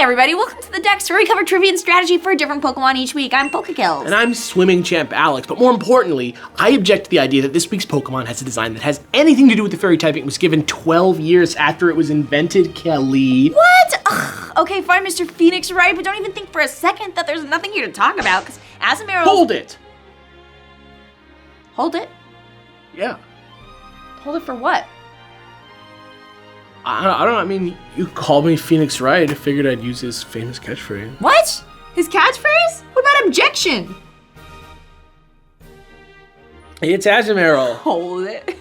everybody, welcome to the Dex, where we cover trivia and strategy for a different Pokemon each week. I'm PokeKellz. And I'm Swimming Champ Alex, but more importantly, I object to the idea that this week's Pokemon has a design that has anything to do with the Ferry Typing. It was given 12 years after it was invented, Kelly. What? Ugh, okay, fine, Mr. Phoenix, right? But don't even think for a second that there's nothing here to talk about, because Azumarill... Hold it! Hold it? Yeah. Hold it for what? I don't know, I mean, you called me Phoenix Wright. I figured I'd use his famous catchphrase. What? His catchphrase? What about objection? It's Azumarill. Hold it.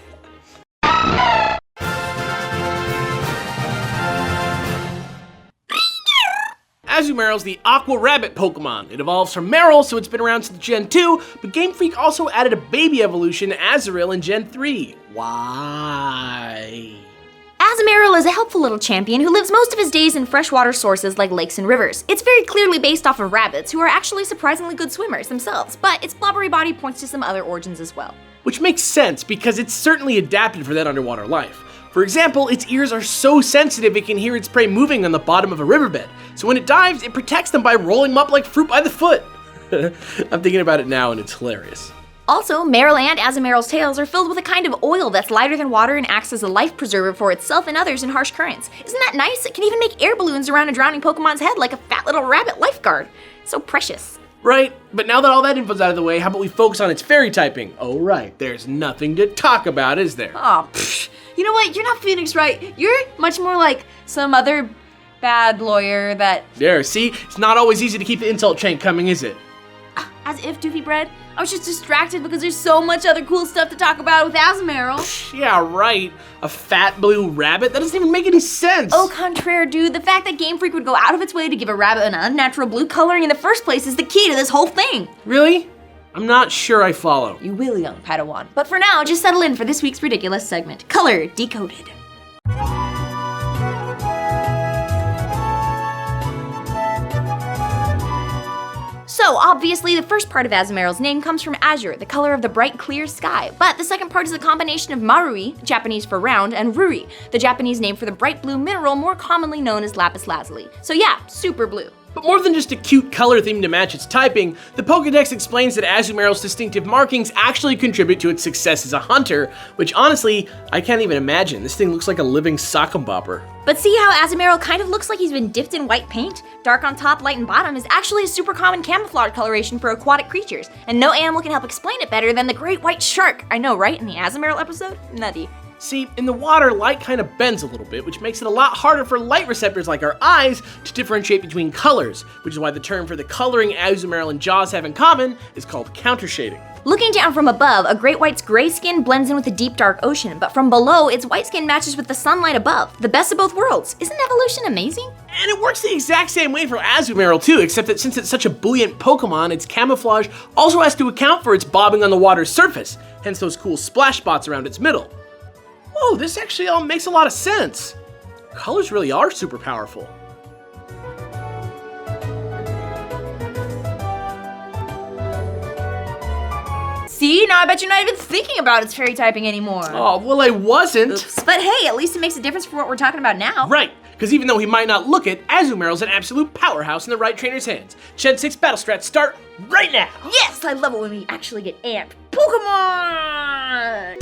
Azumarill's the Aqua Rabbit Pokemon. It evolves from Marill, so it's been around since Gen 2, but Game Freak also added a baby evolution, Azurill, in Gen 3. Why? Azumarill is a helpful little champion who lives most of his days in freshwater sources like lakes and rivers. It's very clearly based off of rabbits, who are actually surprisingly good swimmers themselves, but its blubbery body points to some other origins as well. Which makes sense, because it's certainly adapted for that underwater life. For example, its ears are so sensitive it can hear its prey moving on the bottom of a riverbed, so when it dives, it protects them by rolling them up like fruit by the foot. I'm thinking about it now and it's hilarious. Also, Marill and Azumarill's tails are filled with a kind of oil that's lighter than water and acts as a life preserver for itself and others in harsh currents. Isn't that nice? It can even make air balloons around a drowning Pokemon's head like a fat little rabbit lifeguard. So precious. Right, but now that all that info's out of the way, how about we focus on its Ferry Typing? Oh right, there's nothing to talk about, is there? Aw, pfft. You know what? You're not Phoenix Wright. You're much more like some other bad lawyer that... There, see? It's not always easy to keep the insult chain coming, is it? As if, Doofy Bread. I was just distracted because there's so much other cool stuff to talk about with Azumarill. Yeah, right. A fat blue rabbit? That doesn't even make any sense. Au contraire, dude. The fact that Game Freak would go out of its way to give a rabbit an unnatural blue coloring in the first place is the key to this whole thing. Really? I'm not sure I follow. You will, young Padawan. But for now, just settle in for this week's ridiculous segment. Color Decoded. So, obviously, the first part of Azumarill's name comes from azure, the color of the bright, clear sky. But the second part is a combination of marui, Japanese for round, and ruri, the Japanese name for the bright blue mineral more commonly known as lapis lazuli. So yeah, super blue. But more than just a cute color theme to match its typing, the Pokédex explains that Azumarill's distinctive markings actually contribute to its success as a hunter, which honestly, I can't even imagine. This thing looks like a living sock and bopper. But see how Azumarill kind of looks like he's been dipped in white paint? Dark on top, light on bottom is actually a super common camouflage coloration for aquatic creatures, and no animal can help explain it better than the great white shark. I know, right? In the Azumarill episode? Nutty. See, in the water, light kind of bends a little bit, which makes it a lot harder for light receptors like our eyes to differentiate between colors, which is why the term for the coloring Azumarill and Jaws have in common is called countershading. Looking down from above, a great white's gray skin blends in with the deep dark ocean, but from below, its white skin matches with the sunlight above. The best of both worlds. Isn't evolution amazing? And it works the exact same way for Azumarill too, except that since it's such a buoyant Pokemon, its camouflage also has to account for its bobbing on the water's surface, hence those cool splash spots around its middle. Whoa, this actually all makes a lot of sense. Colors really are super powerful. See, now I bet you're not even thinking about its Ferry Typing anymore. Oh, well I wasn't. Oops. But hey, at least it makes a difference for what we're talking about now. Right, because even though he might not look it, Azumarill's an absolute powerhouse in the right trainer's hands. Gen 6 battle strats start right now. Yes, I love it when we actually get amped. Pokemon!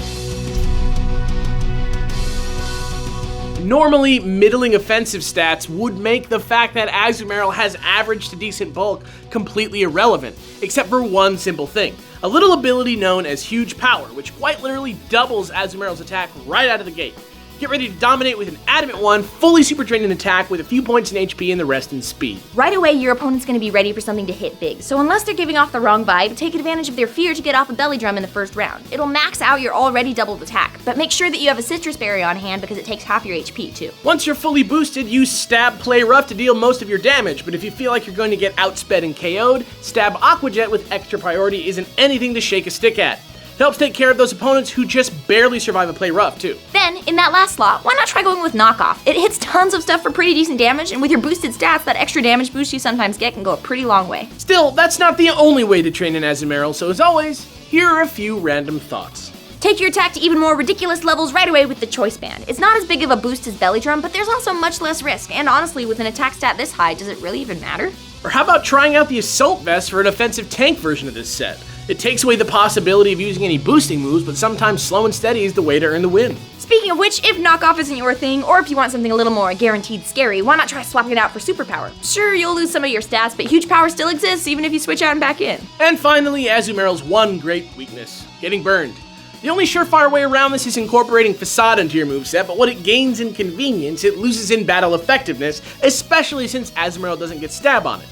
Normally, middling offensive stats would make the fact that Azumarill has average to decent bulk completely irrelevant, except for one simple thing. A little ability known as Huge Power, which quite literally doubles Azumarill's attack right out of the gate. Get ready to dominate with an Adamant one, fully super trained in attack with a few points in HP and the rest in speed. Right away, your opponent's going to be ready for something to hit big, so unless they're giving off the wrong vibe, take advantage of their fear to get off a belly drum in the first round. It'll max out your already doubled attack, but make sure that you have a Citrus Berry on hand because it takes half your HP too. Once you're fully boosted, use Stab Play Rough to deal most of your damage, but if you feel like you're going to get outsped and KO'd, Stab Aqua Jet with extra priority isn't anything to shake a stick at. It helps take care of those opponents who just barely survive a Play Rough too. Then, in that last slot, why not try going with Knockoff? It hits tons of stuff for pretty decent damage, and with your boosted stats, that extra damage boost you sometimes get can go a pretty long way. Still, that's not the only way to train an Azumarill, so as always, here are a few random thoughts. Take your attack to even more ridiculous levels right away with the Choice Band. It's not as big of a boost as Belly Drum, but there's also much less risk, and honestly, with an attack stat this high, does it really even matter? Or how about trying out the Assault Vest for an offensive tank version of this set? It takes away the possibility of using any boosting moves, but sometimes slow and steady is the way to earn the win. Speaking of which, if knockoff isn't your thing, or if you want something a little more guaranteed scary, why not try swapping it out for superpower? Sure, you'll lose some of your stats, but huge power still exists even if you switch out and back in. And finally, Azumarill's one great weakness, getting burned. The only surefire way around this is incorporating Facade into your moveset, but what it gains in convenience, it loses in battle effectiveness, especially since Azumarill doesn't get stab on it.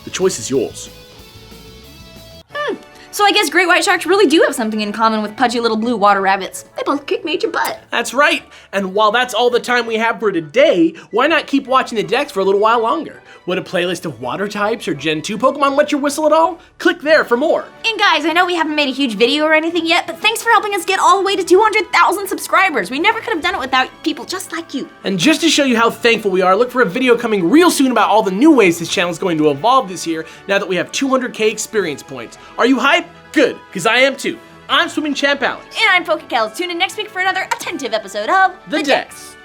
The choice is yours. So I guess great white sharks really do have something in common with pudgy little blue water rabbits. They both kick major butt. That's right, and while that's all the time we have for today, why not keep watching the decks for a little while longer? Would a playlist of water types or Gen 2 Pokemon wet your whistle at all? Click there for more. And guys, I know we haven't made a huge video or anything yet, but thanks for helping us get all the way to 200,000 subscribers. We never could have done it without people just like you. And just to show you how thankful we are, look for a video coming real soon about all the new ways this channel is going to evolve this year now that we have 200k experience points. Are you hyped? Good, because I am too. I'm Swimming Champ Alex. And I'm PokeKellz. Tune in next week for another attentive episode of The Decks.